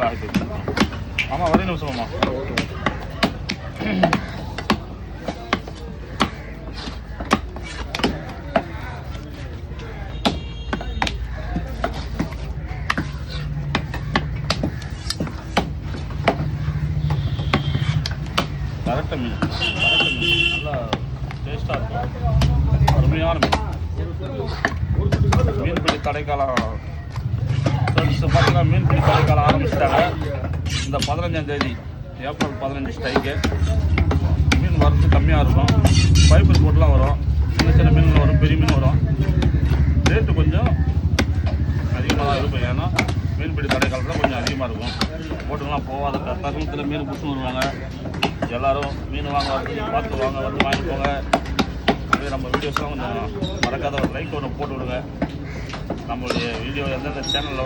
நல்லா ஆகிட்டு. ஆமாம், ஒரே நிமிஷமாம்மா. கரெக்டாக மீன் நல்லா டேஸ்ட்டாக இருக்கும். அருமையான மீன்பிடி தடைக்காலம் பார்த்தீங்கன்னா மீன்பிடி தடைக்காலம் ஆரம்பிச்சிட்டாங்க. இந்த 15ஆம் தேதி ஏப்ரல் 15 ஸ்ட்ரைக்கு. மீன் வரது கம்மியாக இருக்கும். பைப்பர் போட்டுலாம் வரும், சின்ன சின்ன மீன் வரும், பெரிய மீன் வரும். ரேட்டு கொஞ்சம் அதிகமாக தான் இருக்கும். ஏன்னா மீன்பிடி தடைக்காலத்தில் கொஞ்சம் அதிகமாக இருக்கும். போட்டுலாம் போகாத தருணத்தில் மீன் பிடிச்சின்னு வருவாங்க. எல்லோரும் மீன் வாங்க பார்த்து வாங்க, வந்து வாங்கிக்கோங்க. அப்படியே நம்ம வீடியோஸ்லாம் கொஞ்சம் மறக்காத ஒரு லைக் ஒன்று போட்டு விடுங்க. நம்மளுடைய வீடியோ எந்தெந்த சேனலில்